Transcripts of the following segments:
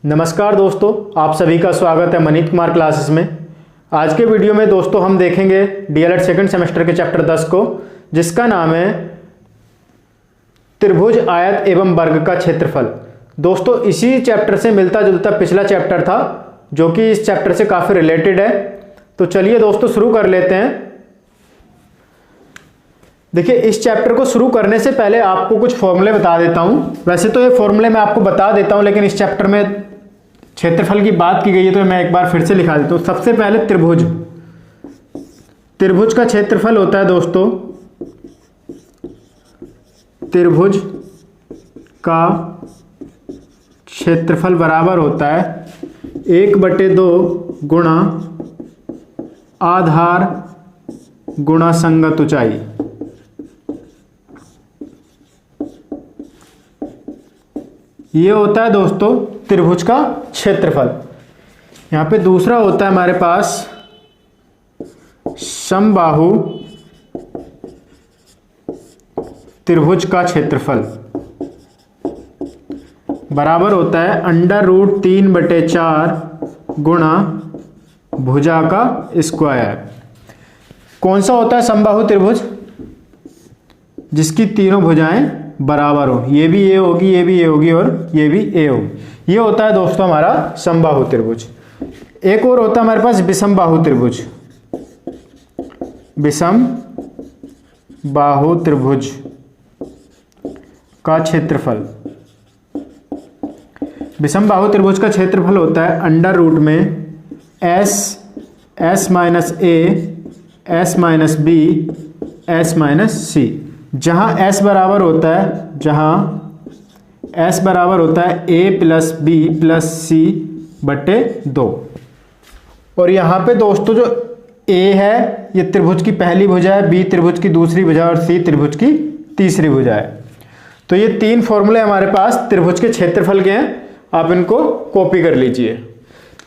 नमस्कार दोस्तों, आप सभी का स्वागत है मनीत कुमार क्लासेस में। आज के वीडियो में दोस्तों हम देखेंगे डीएलएड सेकंड सेमेस्टर के चैप्टर 10 को, जिसका नाम है त्रिभुज, आयत एवं वर्ग का क्षेत्रफल। दोस्तों इसी चैप्टर से मिलता जुलता पिछला चैप्टर था जो कि इस चैप्टर से काफ़ी रिलेटेड है। तो चलिए दोस्तों शुरू कर लेते हैं। देखिए, इस चैप्टर को शुरू करने से पहले आपको कुछ फॉर्मूले बता देता हूं। वैसे तो ये फॉर्मूले मैं आपको बता देता हूं, लेकिन इस चैप्टर में क्षेत्रफल की बात की गई है तो मैं एक बार फिर से लिखा देता हूं। सबसे पहले त्रिभुज का क्षेत्रफल होता है दोस्तों, त्रिभुज का क्षेत्रफल बराबर होता है 1/2 गुणा आधार गुणा संगत ऊंचाई। ये होता है दोस्तों त्रिभुज का क्षेत्रफल। यहां पे दूसरा होता है हमारे पास समबाहु त्रिभुज का क्षेत्रफल, बराबर होता है √3/4 गुणा भुजा का स्क्वायर। कौन सा होता है समबाहु त्रिभुज? जिसकी तीनों भुजाएं बराबर हो, ये भी ए होगी, ये भी ए होगी और ये भी ए होगी। ये होता है दोस्तों हमारा समबाहु त्रिभुज। एक और होता है हमारे पास विषमबाहु त्रिभुज। विषमबाहु त्रिभुज का क्षेत्रफल, विषमबाहु त्रिभुज का क्षेत्रफल होता है √में s - b s - c। जहां s बराबर होता है a + b + c/2। और यहां पे दोस्तों जो a है ये त्रिभुज की पहली भुजा है, b त्रिभुज की दूसरी भुजा और c त्रिभुज की तीसरी भुजा है। तो ये तीन फॉर्मूले हमारे पास त्रिभुज के क्षेत्रफल के हैं, आप इनको कॉपी कर लीजिए।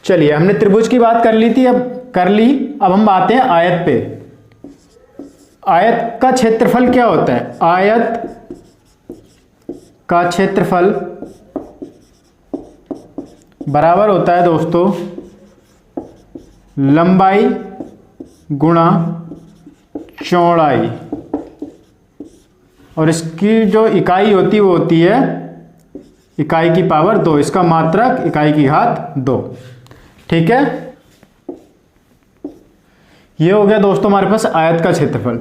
चलिए, हमने त्रिभुज की बात कर ली थी, अब हम आते हैं आयत पे। आयत का क्षेत्रफल क्या होता है? आयत का क्षेत्रफल बराबर होता है दोस्तों लंबाई गुणा चौड़ाई, और इसकी जो इकाई होती है वो होती है इकाई की पावर 2, इसका मात्रक इकाई की घात 2। ठीक है, ये हो गया दोस्तों हमारे पास आयत का क्षेत्रफल।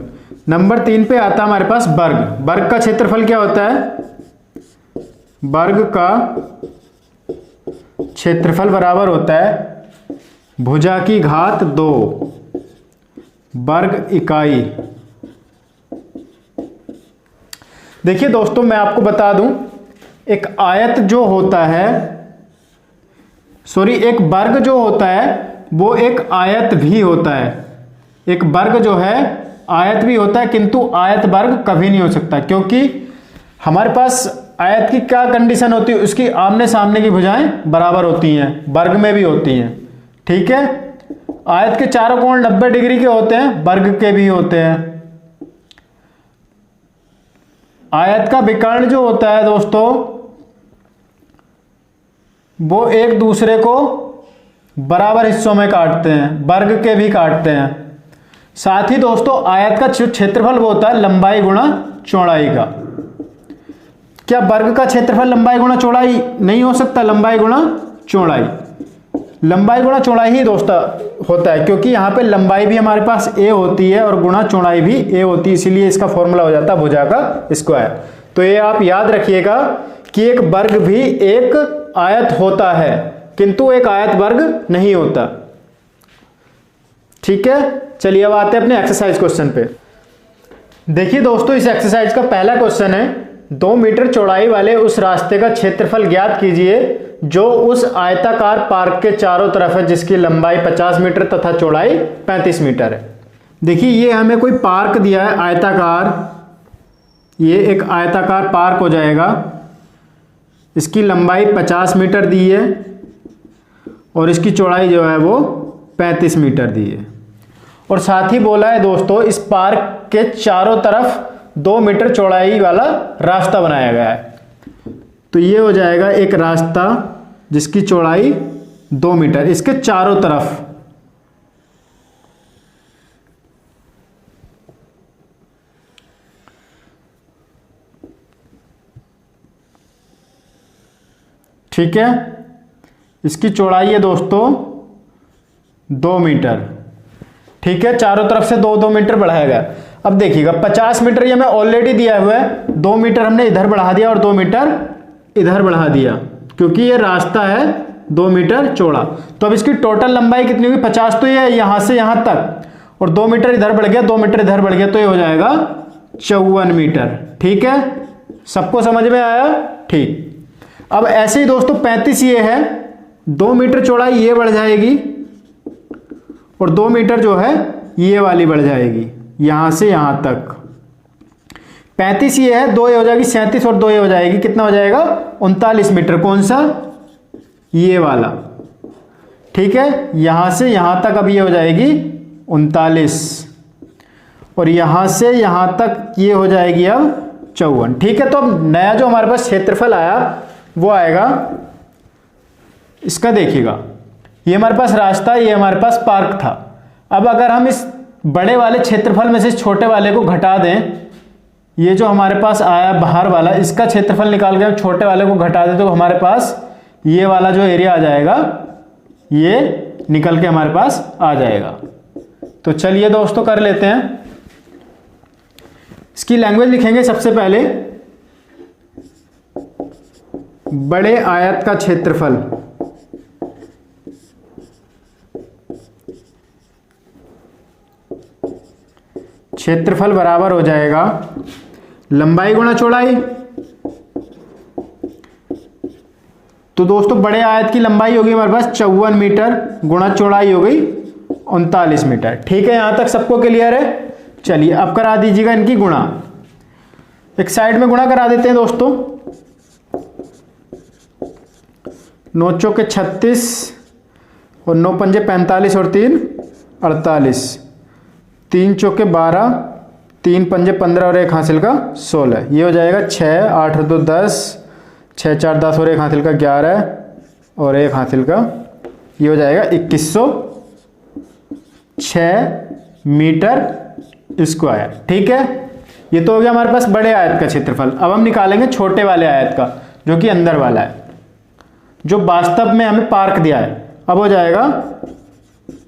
नंबर 3 पे आता है हमारे पास वर्ग। वर्ग का क्षेत्रफल क्या होता है? वर्ग का क्षेत्रफल बराबर होता है भुजा की घात 2 वर्ग इकाई। देखिए दोस्तों, मैं आपको बता दूं, एक आयत जो होता है, एक वर्ग जो होता है वो एक आयत भी होता है। एक वर्ग जो है आयत भी होता है, किंतु आयत वर्ग कभी नहीं हो सकता, क्योंकि हमारे पास आयत की क्या कंडीशन होती है? उसकी आमने सामने की भुजाएं बराबर होती हैं, वर्ग में भी होती हैं। ठीक है, आयत के चारों कोण 90 डिग्री के होते हैं, वर्ग के भी होते हैं। आयत का विकर्ण जो होता है दोस्तों वो एक दूसरे को बराबर हिस्सों में काटते हैं, वर्ग के भी काटते हैं। साथ ही दोस्तों आयत का क्षेत्रफल वो होता है लंबाई गुणा चौड़ाई का। क्या वर्ग का क्षेत्रफल लंबाई गुणा चौड़ाई नहीं हो सकता? लंबाई गुणा चौड़ाई ही दोस्तों होता है, क्योंकि यहां पे लंबाई भी हमारे पास a होती है और गुणा चौड़ाई भी a होती है, इसीलिए इसका फॉर्मूला हो जाता है भुजा का स्क्वायर। तो ये आप याद रखिएगा कि एक वर्ग भी एक आयत होता है, किंतु एक आयत वर्ग नहीं होता। ठीक है, चलिए अब आते हैं अपने एक्सरसाइज क्वेश्चन पे। देखिए दोस्तों, इस एक्सरसाइज का पहला क्वेश्चन है 2 मीटर चौड़ाई वाले उस रास्ते का क्षेत्रफल ज्ञात कीजिए जो उस आयताकार पार्क के चारों तरफ है, जिसकी लंबाई 50 मीटर तथा चौड़ाई 35 मीटर है। देखिए, ये हमें कोई पार्क दिया है आयताकार, ये एक आयताकार पार्क हो जाएगा। इसकी लंबाई 50 मीटर दी है और इसकी चौड़ाई जो है वो 35 मीटर दी है। और साथ ही बोला है दोस्तों इस पार्क के चारों तरफ 2 मीटर चौड़ाई वाला रास्ता बनाया गया है। तो ये हो जाएगा एक रास्ता जिसकी चौड़ाई 2 मीटर, इसके चारों तरफ। ठीक है, इसकी चौड़ाई है दोस्तों 2 मीटर। ठीक है, चारों तरफ से 2-2 मीटर बढ़ाया गया। अब देखिएगा 50 मीटर ये हमें ऑलरेडी दिया हुआ है, 2 मीटर हमने इधर बढ़ा दिया और 2 मीटर इधर बढ़ा दिया, क्योंकि ये रास्ता है 2 मीटर चौड़ा। तो अब इसकी टोटल लंबाई कितनी होगी? 50 तो ये यहां से यहां तक, और 2 मीटर इधर बढ़ गया, 2 मीटर इधर बढ़ गया, तो ये हो जाएगा 54 मीटर। ठीक है, सबको समझ में आया? ठीक। अब ऐसे ही दोस्तों 35 ये है, 2 मीटर चौड़ाई ये बढ़ जाएगी और 2 मीटर जो है ये वाली बढ़ जाएगी यहां से यहां तक। 35 ये है, 2 ये हो जाएगी 37 और 2 ये हो जाएगी, कितना हो जाएगा? 39 मीटर। कौन सा? ये वाला। ठीक है, यहां से यहां तक अब ये हो जाएगी 39 और यहां से यहां तक ये हो जाएगी अब 54। ठीक है, तो अब नया जो हमारे पास क्षेत्रफल आया वो आएगा इसका। देखिएगा ये हमारे पास रास्ता, ये हमारे पास पार्क था। अब अगर हम इस बड़े वाले क्षेत्रफल में से इस छोटे वाले को घटा दें, ये जो हमारे पास आया बाहर वाला, इसका क्षेत्रफल निकाल के हम छोटे वाले को घटा दें, तो हमारे पास ये वाला जो एरिया आ जाएगा ये निकल के हमारे पास आ जाएगा। तो चलिए दोस्तों कर लेते हैं। इसकी लैंग्वेज लिखेंगे सबसे पहले, बड़े आयत का क्षेत्रफल। क्षेत्रफल बराबर हो जाएगा लंबाई गुणा चौड़ाई। तो दोस्तों बड़े आयत की लंबाई होगी हमारे पास 54 मीटर गुणा चौड़ाई हो गई 39 मीटर। ठीक है, यहां तक सबको क्लियर है? चलिए अब करा दीजिएगा इनकी गुणा। एक साइड में गुणा करा देते हैं दोस्तों। 9 चौके 36 और 9 पंजे 45 और 3 48, 3 चौके 12, 3 पंजे 15 और 1 हासिल का 16। ये हो जाएगा 6, 8 2 10, 6 4 10 और 1 हासिल का 11 और 1 हासिल का, ये हो जाएगा 2106 मीटर स्क्वायर। ठीक है, ये तो हो गया हमारे पास बड़े आयत का क्षेत्रफल। अब हम निकालेंगे छोटे वाले आयत का, जो कि अंदर वाला है, जो वास्तव में हमें पार्क दिया है। अब हो जाएगा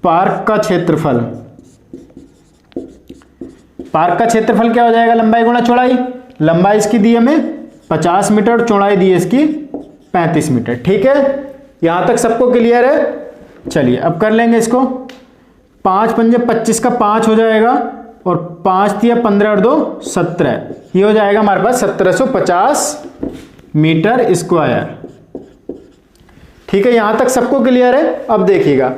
पार्क का क्षेत्रफल। पार्क का क्षेत्रफल क्या हो जाएगा? लंबाई गुणा चौड़ाई। लंबाई इसकी दी हमें 50 मीटर और चौड़ाई दी है इसकी 35 मीटर। ठीक है, यहां तक सबको क्लियर है? चलिए अब कर लेंगे इसको। 5 पंजे 25 का 5 हो जाएगा और 5 दिया 15 और 2 17, ये हो जाएगा हमारे पास 1750 मीटर स्क्वायर। ठीक है, यहां तक सबको क्लियर है? अब देखिएगा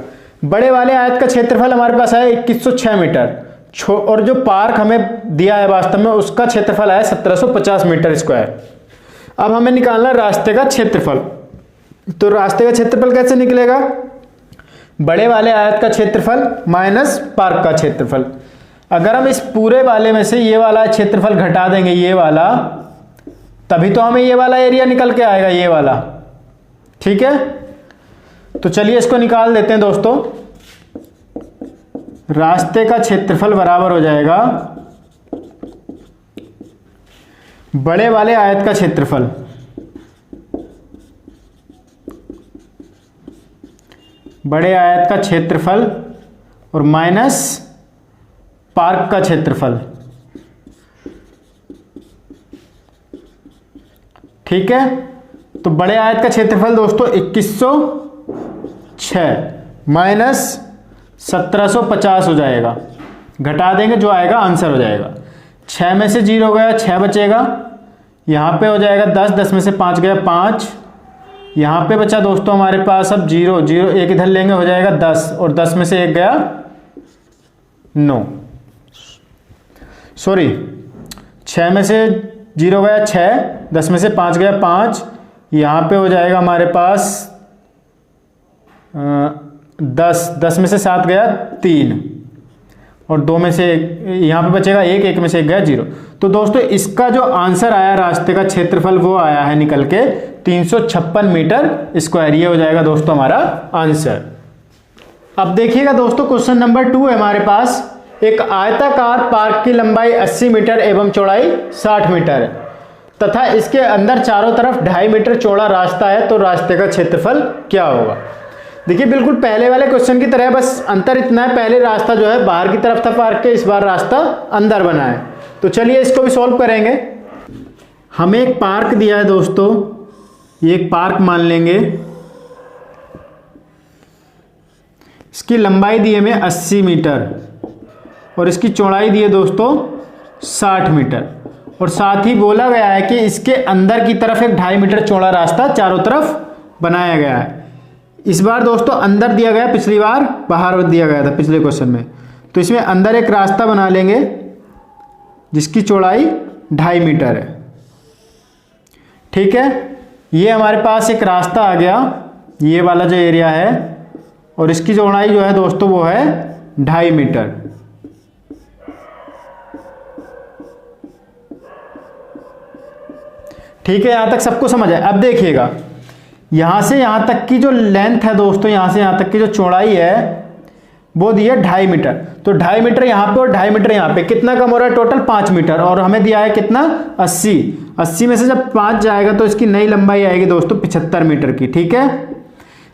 बड़े वाले आयत का क्षेत्रफल हमारे पास आया 2106 मीटर और जो पार्क हमें दिया है वास्तव में उसका क्षेत्रफल आया 1750 मीटर स्क्वायर। अब हमें निकालना रास्ते का क्षेत्रफल। तो रास्ते का क्षेत्रफल कैसे निकलेगा? बड़े वाले आयत का क्षेत्रफल माइनस पार्क का क्षेत्रफल। अगर हम इस पूरे वाले में से ये वाला क्षेत्रफल घटा देंगे, ये वाला, तभी तो हमें ये वाला एरिया निकल के आएगा, ये वाला। ठीक है, तो चलिए इसको निकाल देते हैं दोस्तों। रास्ते का क्षेत्रफल बराबर हो जाएगा बड़े वाले आयत का क्षेत्रफल। बड़े आयत का क्षेत्रफल और माइनस पार्क का क्षेत्रफल। ठीक है, तो बड़े आयत का क्षेत्रफल दोस्तों 2106 माइनस 1750 हो जाएगा। घटा देंगे, जो आएगा आंसर हो जाएगा। 6 में से 0 गया, 6 बचेगा। यहाँ पे हो जाएगा 10, 10 में से 5 गया 5। यहाँ पे बचा दोस्तों हमारे पास अब 0, 0 एक इधर लेंगे, हो जाएगा 10 और 10 में से 1 गया 9। सॉरी, 6 में से 0 गया 6, 10 में से 5 गया 5। यहाँ पे हो जाएगा हमारे पास 10, 10 में से 7 गया 3 और 2 में से यहाँ पे बचेगा 1, 1 में से 1 गया 0। तो दोस्तों इसका जो आंसर आया रास्ते का क्षेत्रफल वो आया है निकल के 356 मीटर स्क्वायर। ये हो जाएगा दोस्तों हमारा आंसर। अब देखिएगा दोस्तों क्वेश्चन नंबर 2 है हमारे पास। एक आयताकार पार्क की लंबाई 80 मीटर एवं चौड़ाई 60 मीटर है तथा इसके अंदर चारों तरफ 2.5 मीटर चौड़ा रास्ता है, तो रास्ते का क्षेत्रफल क्या होगा। देखिए बिल्कुल पहले वाले क्वेश्चन की तरह, बस अंतर इतना है, पहले रास्ता जो है बाहर की तरफ था पार्क के, इस बार रास्ता अंदर बना है। तो चलिए इसको भी सॉल्व करेंगे। हमें एक पार्क दिया है दोस्तों, ये एक पार्क मान लेंगे, इसकी लंबाई दी है हमें 80 मीटर और इसकी चौड़ाई दी है दोस्तों 60 मीटर, और साथ ही बोला गया है कि इसके अंदर की तरफ एक 2.5 मीटर चौड़ा रास्ता चारों तरफ बनाया गया है। इस बार दोस्तों अंदर दिया गया, पिछली बार बाहर दिया गया था पिछले क्वेश्चन में। तो इसमें अंदर एक रास्ता बना लेंगे जिसकी चौड़ाई 2.5 मीटर है। ठीक है, ये हमारे पास एक रास्ता आ गया, ये वाला जो एरिया है, और इसकी चौड़ाई जो है दोस्तों वो है 2.5 मीटर। ठीक है, यहां तक सबको समझ आए। अब देखिएगा यहां से यहां तक की जो लेंथ है दोस्तों, यहां से यहां तक की जो चौड़ाई है वो दी है 2.5 मीटर। तो 2.5 मीटर यहां पे और 2.5 मीटर यहां पे, कितना कम हो रहा है टोटल 5 मीटर, और हमें दिया है कितना 80 में से जब 5 जाएगा तो इसकी नई लंबाई आएगी दोस्तों 75 मीटर की। ठीक है,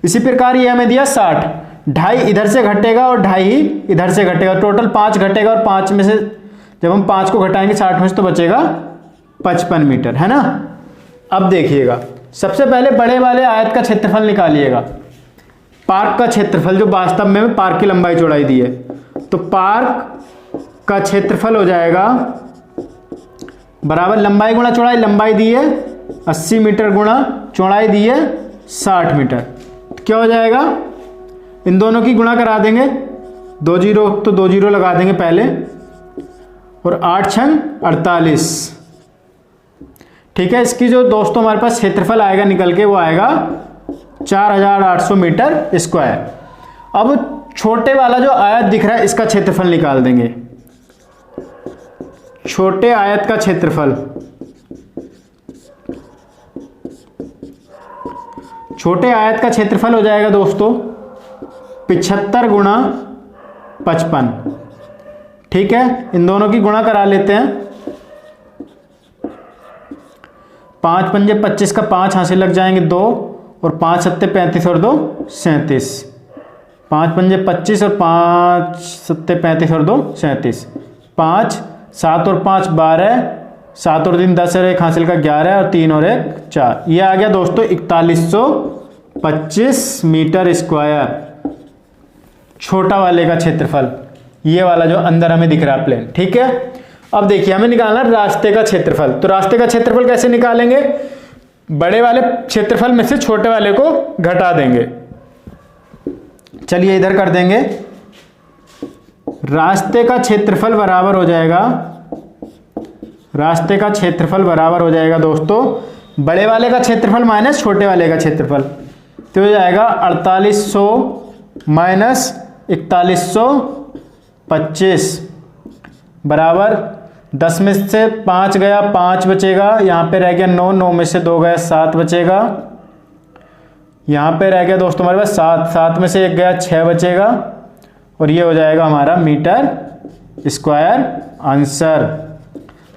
इसी प्रकार ये हमें दिया 60, 2.5 इधर से घटेगा और 2.5 इधर से घटेगा, टोटल 5 घटेगा, और 5 में से जब हम 5 को घटाएंगे 60 में से तो बचेगा 55 मीटर, है ना। अब देखिएगा सबसे पहले बड़े वाले आयत का क्षेत्रफल निकालिएगा, पार्क का क्षेत्रफल जो वास्तव में पार्क की लंबाई चौड़ाई दी है। तो पार्क का क्षेत्रफल हो जाएगा बराबर लंबाई गुणा चौड़ाई, लंबाई दी है 80 मीटर गुणा चौड़ाई दी है 60 मीटर। तो क्या हो जाएगा, इन दोनों की गुणा करा देंगे, 2 जीरो तो 2 जीरो लगा देंगे पहले, और 8 छंग 48। ठीक है, इसकी जो दोस्तों हमारे पास क्षेत्रफल आएगा निकल के वो आएगा 4800 मीटर स्क्वायर। अब छोटे वाला जो आयत दिख रहा है इसका क्षेत्रफल निकाल देंगे। छोटे आयत का क्षेत्रफल, छोटे आयत का क्षेत्रफल हो जाएगा दोस्तों 75 गुणा 55। ठीक है, इन दोनों की गुणा करा लेते हैं, 5 पंजे 25 का 5 हाथ से लग जाएंगे 2, और 5 सत्ते 35 और 2 37। 5 पंजे 25 और 5 सत्ते 35 और 2 37। 5 7 और 5 12, 7 और 3 10 और 1 हासिल का 11, और 3 और 1 4। ये आ गया दोस्तों 4125 मीटर स्क्वायर छोटा वाले का क्षेत्रफल, ये वाला जो अंदर हमें दिख रहा है प्लेन। ठीक है, अब देखिए हमें निकालना रास्ते का क्षेत्रफल। तो रास्ते का क्षेत्रफल कैसे निकालेंगे, बड़े वाले क्षेत्रफल में से छोटे वाले को घटा देंगे। चलिए इधर कर देंगे, रास्ते का क्षेत्रफल बराबर हो जाएगा, रास्ते का क्षेत्रफल बराबर हो जाएगा दोस्तों बड़े वाले का क्षेत्रफल माइनस छोटे वाले का क्षेत्रफल। तो हो जाएगा 4800 माइनस 4125 बराबर 10 में से 5 गया 5 बचेगा, यहाँ पे रह गया 9, 9 में से 2 गया 7 बचेगा, यहाँ पे रह गया दोस्तों हमारे पास 7, 7 में से 1 गया 6 बचेगा, और ये हो जाएगा हमारा मीटर स्क्वायर आंसर।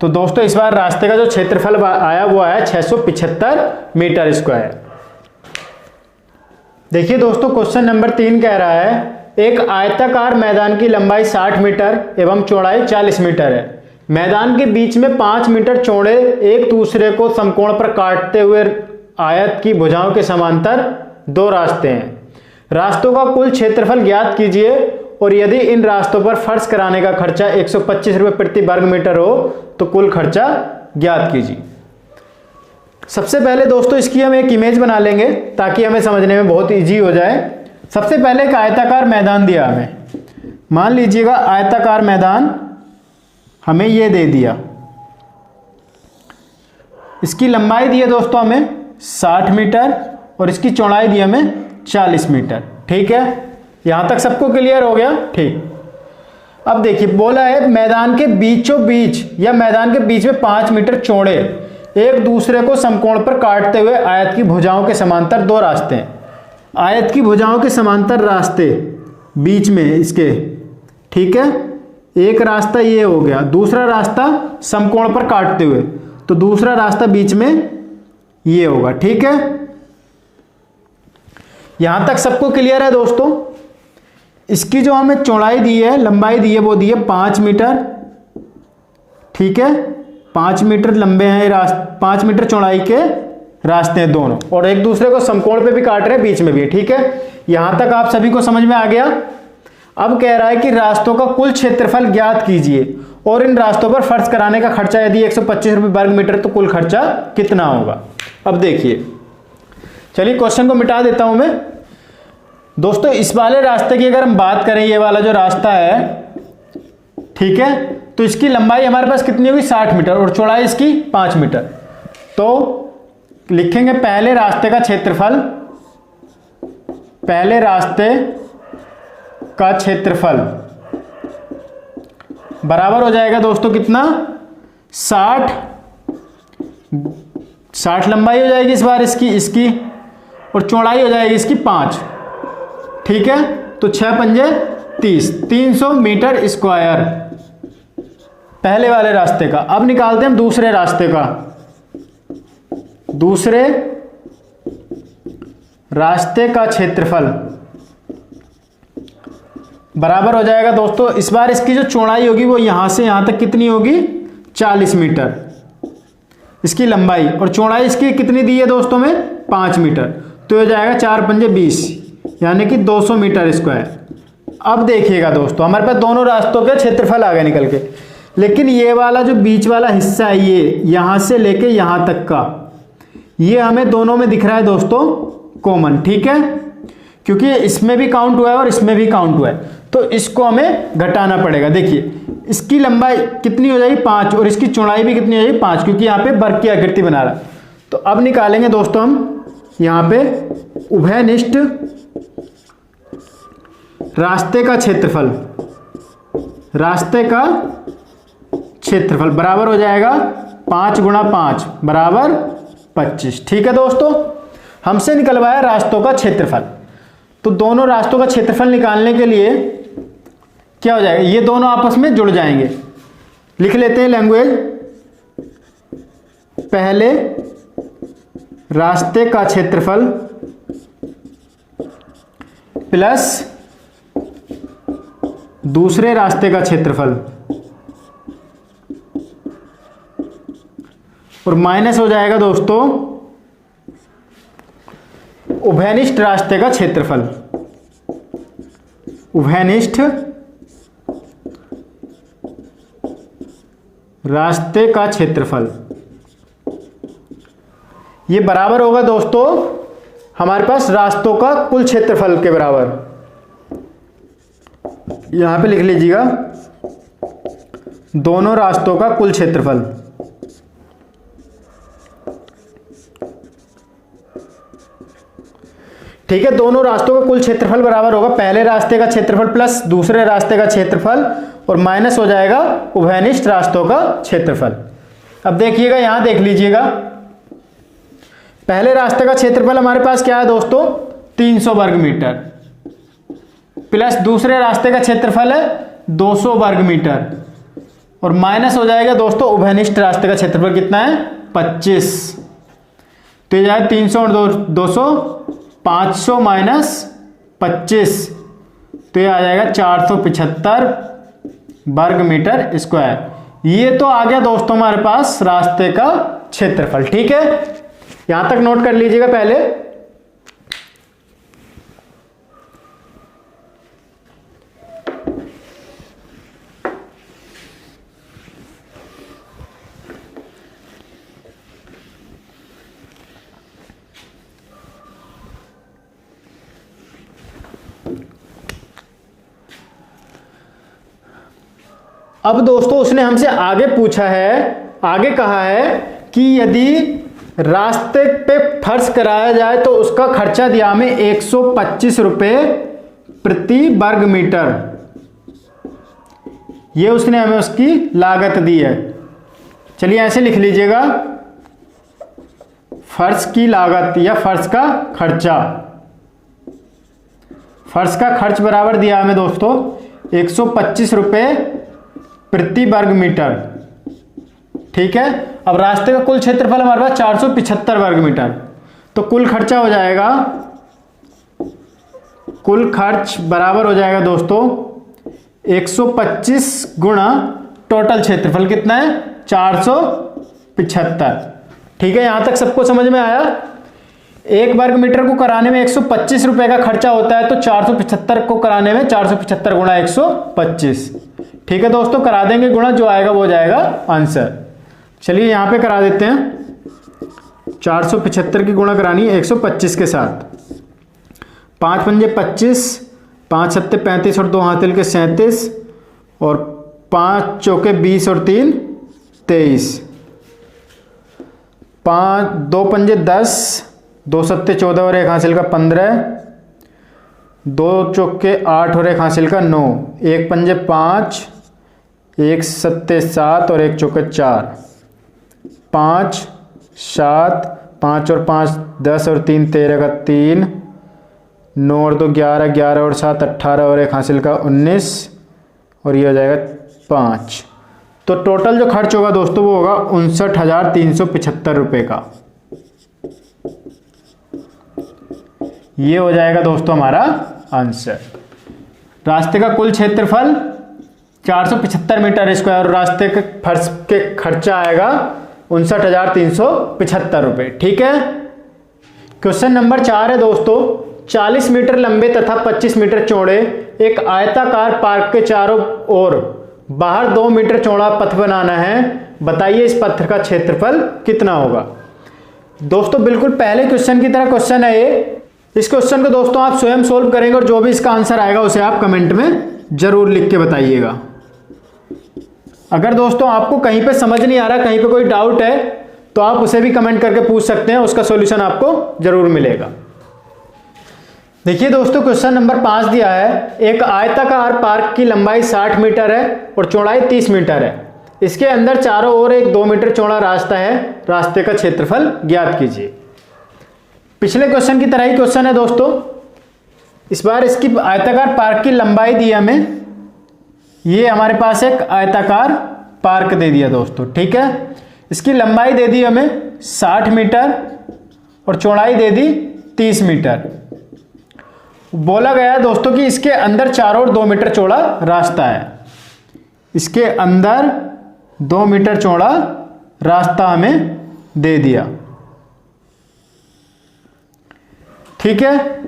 तो दोस्तों इस बार रास्ते का जो क्षेत्रफल आया वो आया 675 मीटर स्क्वायर। देखिए दोस्तों क्वेश्चन नंबर 3 कह रहा है एक आयताकार मैदान की लंबाई 60 मीटर एवं चौड़ाई 40 मीटर है। मैदान के बीच में 5 मीटर चौड़े एक दूसरे को समकोण पर काटते हुए आयत की भुजाओं के समांतर 2 रास्ते हैं। रास्तों का कुल क्षेत्रफल ज्ञात कीजिए, और यदि इन रास्तों पर फर्श कराने का खर्चा 125 रुपये प्रति वर्ग मीटर हो तो कुल खर्चा ज्ञात कीजिए। सबसे पहले दोस्तों इसकी हम एक इमेज बना लेंगे ताकि हमें समझने में बहुत ईजी हो जाए। सबसे पहले एक आयताकार मैदान दिया हमें, मान लीजिएगा आयताकार मैदान हमें ये दे दिया, इसकी लंबाई दी है दोस्तों हमें 60 मीटर और इसकी चौड़ाई दी हमें 40 मीटर। ठीक है, यहां तक सबको क्लियर हो गया। ठीक, अब देखिए बोला है मैदान के बीचों बीच या मैदान के बीच में 5 मीटर चौड़े एक दूसरे को समकोण पर काटते हुए आयत की भुजाओं के समांतर दो रास्ते हैं। आयत की भुजाओं के समांतर रास्ते बीच में इसके, ठीक है, एक रास्ता ये हो गया, दूसरा रास्ता समकोण पर काटते हुए, तो दूसरा रास्ता बीच में ये होगा, ठीक है। यहां तक सबको क्लियर है दोस्तों। इसकी जो हमें चौड़ाई दी है, लंबाई दी है, वो दी है 5 मीटर, ठीक है। 5 मीटर लंबे हैं रास्ते, 5 मीटर चौड़ाई के रास्ते हैं दोनों, और एक दूसरे को समकोण पे भी काट रहे हैं, बीच में भी, ठीक है। यहां तक आप सभी को समझ में आ गया। अब कह रहा है कि रास्तों का कुल क्षेत्रफल ज्ञात कीजिए और इन रास्तों पर फर्श कराने का खर्चा यदि 125 रुपये वर्ग मीटर तो कुल खर्चा कितना होगा। अब देखिए, चलिए क्वेश्चन को मिटा देता हूं मैं दोस्तों। इस वाले रास्ते की अगर हम बात करें, ये वाला जो रास्ता है, ठीक है, तो इसकी लंबाई हमारे पास कितनी होगी 60 मीटर और चौड़ाई इसकी 5 मीटर। तो लिखेंगे पहले रास्ते का क्षेत्रफल, पहले रास्ते का क्षेत्रफल बराबर हो जाएगा दोस्तों कितना, 60 लंबाई हो जाएगी इस बार इसकी और चौड़ाई हो जाएगी इसकी 5, ठीक है। तो 6 पंजे 30, 300 मीटर स्क्वायर पहले वाले रास्ते का। अब निकालते हैं हम दूसरे रास्ते का। दूसरे रास्ते का क्षेत्रफल बराबर हो जाएगा दोस्तों, इस बार इसकी जो चौड़ाई होगी वो यहां से यहां तक कितनी होगी 40 मीटर इसकी लंबाई, और चौड़ाई इसकी कितनी दी है दोस्तों में 5 मीटर, तो हो जाएगा 4 पंजे 20 यानी कि 200 मीटर स्क्वायर। अब देखिएगा दोस्तों, हमारे पास दोनों रास्तों के क्षेत्रफल आ गए निकल के, लेकिन ये वाला जो बीच वाला हिस्सा है, ये यहां से लेके यहां तक का, ये हमें दोनों में दिख रहा है दोस्तों कॉमन, ठीक है, क्योंकि इसमें भी काउंट हुआ है और इसमें भी काउंट हुआ है, तो इसको हमें घटाना पड़ेगा। देखिए इसकी लंबाई कितनी हो जाएगी 5 और इसकी चौड़ाई भी कितनी हो जाएगी 5, क्योंकि यहाँ पे वर्ग की आकृति बना रहा है। तो अब निकालेंगे दोस्तों हम यहाँ पे उभयनिष्ठ रास्ते का क्षेत्रफल, रास्ते का क्षेत्रफल बराबर हो जाएगा 5 गुणा 5 बराबर 25, ठीक है दोस्तों। हमसे निकलवाया रास्तों का क्षेत्रफल, तो दोनों रास्तों का क्षेत्रफल निकालने के लिए क्या हो जाएगा, ये दोनों आपस में जुड़ जाएंगे। लिख लेते हैं लैंग्वेज, पहले रास्ते का क्षेत्रफल प्लस दूसरे रास्ते का क्षेत्रफल और माइनस हो जाएगा दोस्तों उभयनिष्ठ रास्ते का क्षेत्रफल, उभयनिष्ठ रास्ते का क्षेत्रफल। ये बराबर होगा दोस्तों हमारे पास रास्तों का कुल क्षेत्रफल के बराबर। यहां पे लिख लीजिएगा दोनों रास्तों का कुल क्षेत्रफल, ठीक है। दोनों रास्तों का कुल क्षेत्रफल बराबर होगा पहले रास्ते का क्षेत्रफल प्लस दूसरे रास्ते का क्षेत्रफल और माइनस हो जाएगा उभयनिष्ठ रास्तों का क्षेत्रफल। अब देखिएगा यहां देख लीजिएगा, पहले रास्ते का क्षेत्रफल हमारे पास क्या है दोस्तों 300 वर्ग मीटर प्लस दूसरे रास्ते का क्षेत्रफल है 200 वर्ग मीटर और माइनस हो जाएगा दोस्तों उभयनिष्ठ रास्ते का क्षेत्रफल कितना है 25। तो ये जाए 300 और 200 500 माइनस 25, तो ये आ जाएगा 475 वर्ग मीटर स्क्वायर। ये तो आ गया दोस्तों हमारे पास रास्ते का क्षेत्रफल, ठीक है। यहां तक नोट कर लीजिएगा पहले। अब दोस्तों उसने हमसे आगे पूछा है, आगे कहा है कि यदि रास्ते पे फर्श कराया जाए तो उसका खर्चा दिया हमें 125 रुपये प्रति वर्ग मीटर। ये उसने हमें उसकी लागत दी है। चलिए ऐसे लिख लीजिएगा, फर्श की लागत या फर्श का खर्चा। फर्श का खर्च बराबर दिया हमें दोस्तों 125 रुपये प्रति वर्ग मीटर। ठीक है। अब रास्ते का कुल क्षेत्रफल हमारे पास 475 वर्ग मीटर, तो कुल खर्चा हो जाएगा, कुल खर्च बराबर हो जाएगा दोस्तों 125 गुणा टोटल क्षेत्रफल कितना है 475। ठीक है, यहां तक सबको समझ में आया। एक वर्ग मीटर को कराने में 125 रुपए का खर्चा होता है, तो 475 को कराने में 475 गुणा 125। ठीक है दोस्तों, करा देंगे गुणा, जो आएगा वो हो जाएगा आंसर। चलिए यहां पे करा देते हैं। 475 की गुणा करानी है 125 के साथ। 5 पंजे 25, 5 सत्ते 35 और 2 हाथ के 37 और 5 चौके 20 और 3 23। 2 पंजे 10, 2 सत्ते 14 और 1 हासिल का 15, 2 चौके 8 और 1 हासिल का 9, 1 पंजे 5, 1 सत्ते 7 और 1 चौके 4, 5 7, 5 और 5 10 और 3 13 का 3, 9 और 2 11, 11 और 7 18 और 1 हासिल का 19 और ये हो जाएगा 5। तो टोटल जो खर्च होगा दोस्तों वो होगा 59,375 रुपये का। ये हो जाएगा दोस्तों हमारा आंसर। रास्ते का कुल क्षेत्रफल 475 मीटर स्क्वायर और रास्ते के फर्श के खर्चा आएगा 59,375 रुपये। ठीक है। क्वेश्चन नंबर 4 है दोस्तों, 40 मीटर लंबे तथा 25 मीटर चौड़े एक आयताकार पार्क के चारों ओर बाहर 2 मीटर चौड़ा पथ बनाना है। बताइए इस पथ का क्षेत्रफल कितना होगा। दोस्तों बिल्कुल पहले क्वेश्चन की तरह क्वेश्चन है ये। इस क्वेश्चन को दोस्तों आप स्वयं सोल्व करेंगे और जो भी इसका आंसर आएगा उसे आप कमेंट में जरूर लिख के बताइएगा। अगर दोस्तों आपको कहीं पे समझ नहीं आ रहा, कहीं पे कोई डाउट है, तो आप उसे भी कमेंट करके पूछ सकते हैं, उसका सॉल्यूशन आपको जरूर मिलेगा। देखिए दोस्तों क्वेश्चन नंबर 5 दिया है, एक आयताकार पार्क की लंबाई 60 मीटर है और चौड़ाई 30 मीटर है। इसके अंदर चारों ओर एक 2 मीटर चौड़ा रास्ता है। रास्ते का क्षेत्रफल ज्ञात कीजिए। पिछले क्वेश्चन की तरह ही क्वेश्चन है दोस्तों। इस बार इसकी आयताकार पार्क की लंबाई दी हमें, ये हमारे पास एक आयताकार पार्क दे दिया दोस्तों। ठीक है, इसकी लंबाई दे दी हमें 60 मीटर और चौड़ाई दे दी 30 मीटर। बोला गया दोस्तों कि इसके अंदर चारों ओर 2 मीटर चौड़ा रास्ता है। इसके अंदर 2 मीटर चौड़ा रास्ता हमें दे दिया। ठीक है,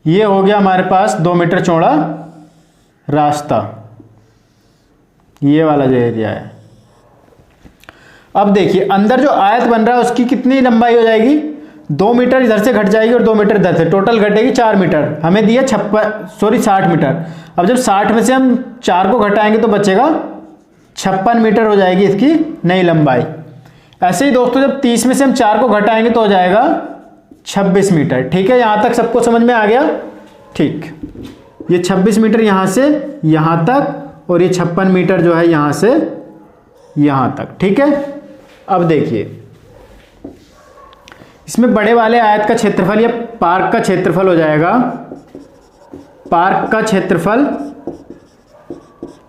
ये हो गया हमारे पास 2 मीटर चौड़ा रास्ता, ये वाला जो एरिया है। अब देखिए अंदर जो आयत बन रहा है उसकी कितनी लंबाई हो जाएगी, 2 मीटर इधर से घट जाएगी और 2 मीटर इधर से, टोटल घटेगी 4 मीटर। हमें दिया 60 मीटर। अब जब 60 में से हम 4 को घटाएंगे तो बचेगा 56 मीटर हो जाएगी इसकी नई लंबाई। ऐसे ही दोस्तों जब 30 में से हम 4 को घटाएंगे तो हो जाएगा 26 मीटर। ठीक है, यहां तक सबको समझ में आ गया। ठीक, ये 26 मीटर यहां से यहां तक और ये 56 मीटर जो है यहां से यहां तक। ठीक है, अब देखिए इसमें बड़े वाले आयत का क्षेत्रफल या पार्क का क्षेत्रफल हो जाएगा। पार्क का क्षेत्रफल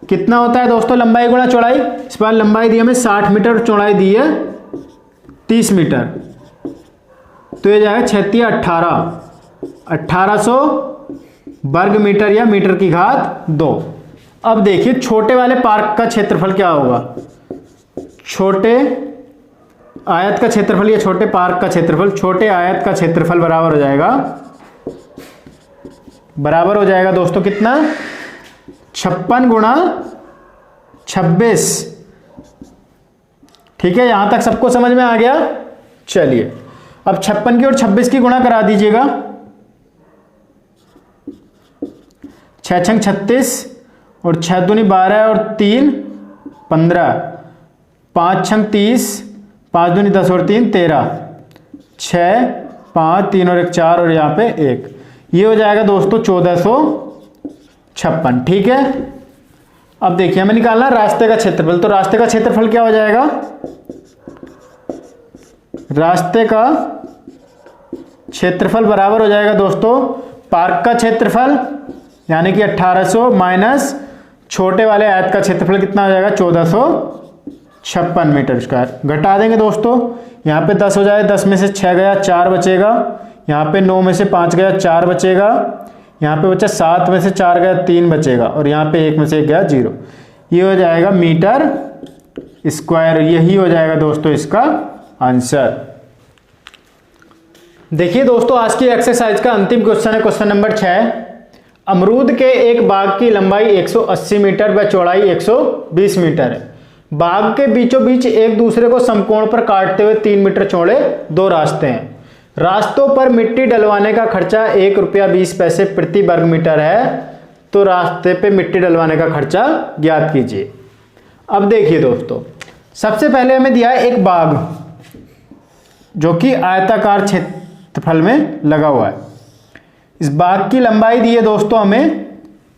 कितना होता है दोस्तों, लंबाई गुणा चौड़ाई। इस बार लंबाई दी हमें 60 मीटर और चौड़ाई दी है 30 मीटर, तो ये जाएगा 36 1800 वर्ग मीटर या मीटर की घात 2। अब देखिए छोटे वाले पार्क का क्षेत्रफल क्या होगा। छोटे आयत का क्षेत्रफल या छोटे पार्क का क्षेत्रफल, छोटे आयत का क्षेत्रफल बराबर हो जाएगा दोस्तों कितना, 56 गुणा 26। ठीक है, यहां तक सबको समझ में आ गया। चलिए अब 56 की और 26 की गुणा करा दीजिएगा। 6 छंग 36 और 6 दूनी 12 और 3 15, 5 छंग 30, 5 दूनी 10 और 3 13, 6 5 3 और 1 4 और यहाँ पे 1। ये हो जाएगा दोस्तों 1456। ठीक है, अब देखिए हमें निकालना है रास्ते का क्षेत्रफल। तो रास्ते का क्षेत्रफल क्या हो जाएगा, रास्ते का क्षेत्रफल बराबर हो जाएगा दोस्तों पार्क का क्षेत्रफल यानी कि 1800 माइनस छोटे वाले आयत का क्षेत्रफल कितना हो जाएगा 1456 मीटर स्क्वायर। घटा देंगे दोस्तों, यहाँ पे 10 हो जाए, 10 में से 6 गया 4 बचेगा, यहाँ पे 9 में से 5 गया 4 बचेगा, यहाँ पे बचा 7 में से 4 गया 3 बचेगा और यहाँ पे 1 में से 1 गया 0। ये हो जाएगा मीटर स्क्वायर। यही हो जाएगा दोस्तों इसका आंसर। देखिए दोस्तों आज की एक्सरसाइज का अंतिम क्वेश्चन है क्वेश्चन नंबर 6। अमरूद के एक बाग की लंबाई 180 मीटर व चौड़ाई 120 मीटर है। बाग के बीचों बीच एक दूसरे को समकोण पर काटते हुए 3 मीटर चौड़े 2 रास्ते हैं। रास्तों पर मिट्टी डलवाने का खर्चा 1 रुपया 20 पैसे प्रति वर्ग मीटर है। तो रास्ते पे मिट्टी डलवाने का खर्चा ज्ञात कीजिए। अब देखिए दोस्तों, सबसे पहले हमें दिया है एक बाग जो कि आयताकार क्षेत्रफल में लगा हुआ है। इस बाग की लंबाई दी है दोस्तों हमें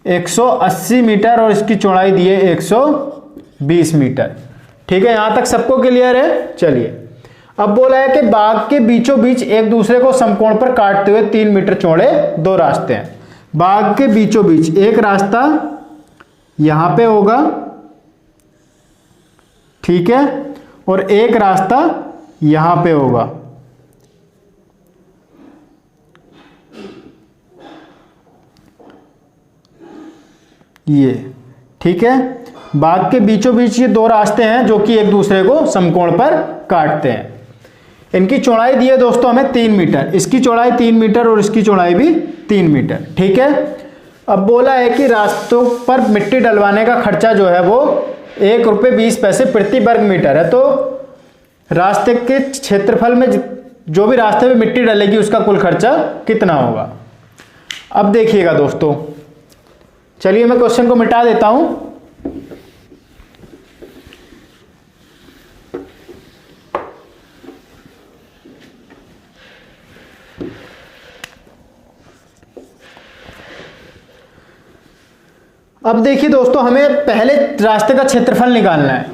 180 मीटर और इसकी चौड़ाई दी है 120 मीटर। ठीक है, यहां तक सबको क्लियर है। चलिए अब बोला है कि बाग के बीचों बीच एक दूसरे को समकोण पर काटते हुए 3 मीटर चौड़े 2 रास्ते हैं। बाग के बीचों बीच एक रास्ता यहां पे होगा, ठीक है, और एक रास्ता यहां पे होगा। ये ठीक है, बाग के बीचों बीच ये 2 रास्ते हैं जो कि एक दूसरे को समकोण पर काटते हैं। इनकी चौड़ाई दी है दोस्तों हमें 3 मीटर, इसकी चौड़ाई 3 मीटर और इसकी चौड़ाई भी 3 मीटर। ठीक है, अब बोला है कि रास्तों पर मिट्टी डलवाने का खर्चा जो है वो 1 रुपये 20 पैसे प्रति वर्ग मीटर है। तो रास्ते के क्षेत्रफल में जो भी रास्ते पे मिट्टी डलेगी उसका कुल खर्चा कितना होगा। अब देखिएगा दोस्तों, चलिए मैं क्वेश्चन को मिटा देता हूं। अब देखिए दोस्तों, हमें पहले रास्ते का क्षेत्रफल निकालना है।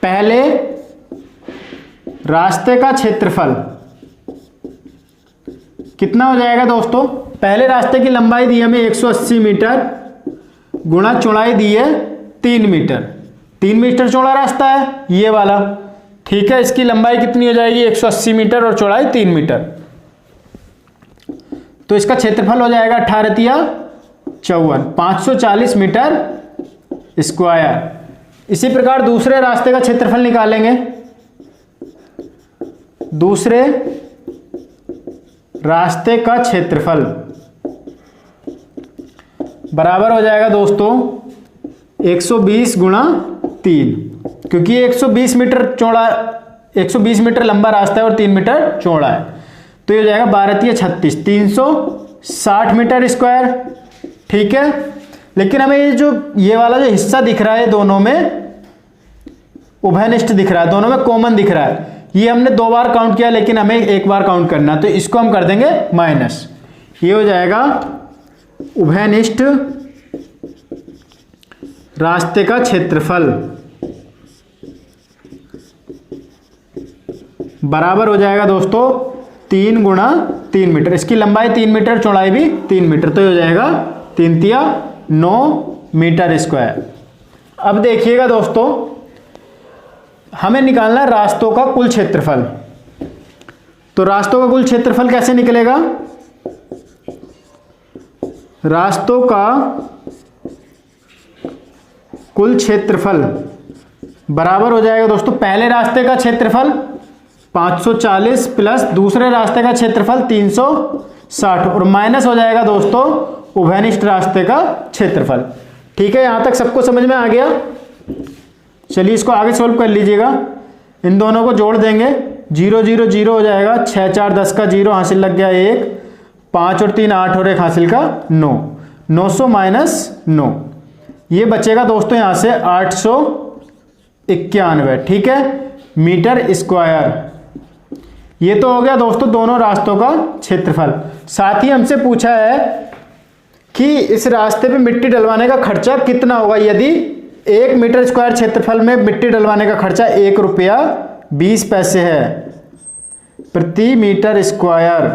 पहले रास्ते का क्षेत्रफल कितना हो जाएगा दोस्तों। पहले रास्ते की लंबाई दी हमें 180 मीटर गुणा चौड़ाई दी है 3 मीटर। 3 मीटर चौड़ा रास्ता है ये वाला, ठीक है। इसकी लंबाई कितनी हो जाएगी 180 मीटर और चौड़ाई 3 मीटर। तो इसका क्षेत्रफल हो जाएगा 18 तिया 54, 540 मीटर स्क्वायर। इसी प्रकार दूसरे रास्ते का क्षेत्रफल निकालेंगे। दूसरे रास्ते का क्षेत्रफल बराबर हो जाएगा दोस्तों 120 गुणा 3, क्योंकि 120 मीटर चौड़ा, 120 मीटर लंबा रास्ता है और 3 मीटर चौड़ा है। तो ये हो जाएगा 12 तिया 36, 360 मीटर स्क्वायर। ठीक है, लेकिन हमें ये वाला जो हिस्सा दिख रहा है दोनों में उभयनिष्ठ दिख रहा है, दोनों में कॉमन दिख रहा है। ये हमने 2 बार काउंट किया लेकिन हमें 1 बार काउंट करना, तो इसको हम कर देंगे माइनस। ये हो जाएगा उभयनिष्ठ रास्ते का क्षेत्रफल बराबर हो जाएगा दोस्तों 3 गुणा 3 मीटर। इसकी लंबाई 3 मीटर, चौड़ाई भी 3 मीटर, तो हो जाएगा 3 तिया 9 मीटर स्क्वायर। अब देखिएगा दोस्तों, हमें निकालना है रास्तों का कुल क्षेत्रफल। तो रास्तों का कुल क्षेत्रफल कैसे निकलेगा। रास्तों का कुल क्षेत्रफल बराबर हो जाएगा दोस्तों पहले रास्ते का क्षेत्रफल 540 प्लस दूसरे रास्ते का क्षेत्रफल 360 और माइनस हो जाएगा दोस्तों उभयनिष्ठ रास्ते का क्षेत्रफल। ठीक है, यहां तक सबको समझ में आ गया। चलिए इसको आगे सॉल्व कर लीजिएगा। इन दोनों को जोड़ देंगे, 0 0 0 हो जाएगा, 6 4 10 का 0 हासिल लग गया 1, 5 और 3 8 और 1 हासिल का 9, 900 माइनस 9, ये बचेगा दोस्तों यहां से 891। ठीक है, मीटर स्क्वायर। ये तो हो गया दोस्तों दोनों रास्तों का क्षेत्रफल। साथ ही हमसे पूछा है कि इस रास्ते पे मिट्टी डलवाने का खर्चा कितना होगा यदि 1 मीटर स्क्वायर क्षेत्रफल में मिट्टी डलवाने का खर्चा 1 रुपया 20 पैसे है प्रति मीटर स्क्वायर।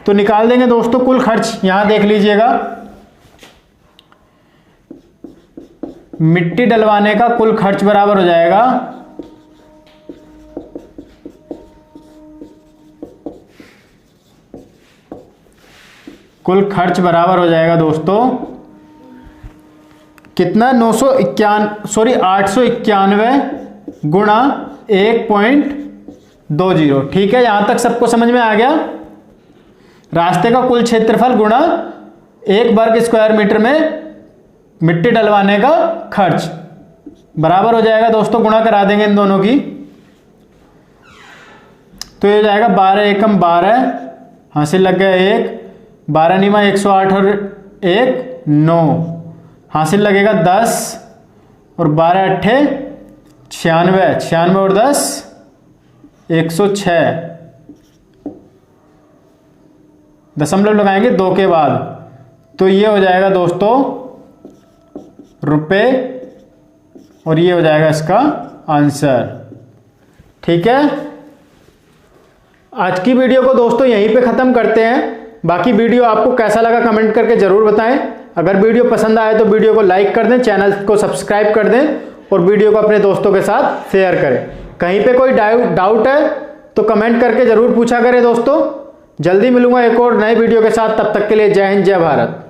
तो निकाल देंगे दोस्तों कुल खर्च। यहां देख लीजिएगा, मिट्टी डलवाने का कुल खर्च बराबर हो जाएगा दोस्तों कितना 891 गुणा 1.20। ठीक है, यहां तक सबको समझ में आ गया। रास्ते का कुल क्षेत्रफल गुणा 1 वर्ग स्क्वायर मीटर में मिट्टी डलवाने का खर्च बराबर हो जाएगा दोस्तों, गुणा करा देंगे इन दोनों की। तो ये हो जाएगा 12 एकम 12, हासिल लग गया 1, 12 निमा 108 और 1 9, हासिल लगेगा 10 और 12 अट्ठे 96, 96 और 10 106, दशमलव लगाएंगे 2 के बाद। तो ये हो जाएगा दोस्तों रुपए और ये हो जाएगा इसका आंसर। ठीक है, आज की वीडियो को दोस्तों यहीं पे ख़त्म करते हैं। बाकी वीडियो आपको कैसा लगा कमेंट करके ज़रूर बताएं। अगर वीडियो पसंद आए तो वीडियो को लाइक कर दें, चैनल को सब्सक्राइब कर दें और वीडियो को अपने दोस्तों के साथ शेयर करें। कहीं पे कोई डाउट है तो कमेंट करके ज़रूर पूछा करें दोस्तों। जल्दी मिलूंगा एक और नए वीडियो के साथ, तब तक के लिए जय हिंद जय भारत।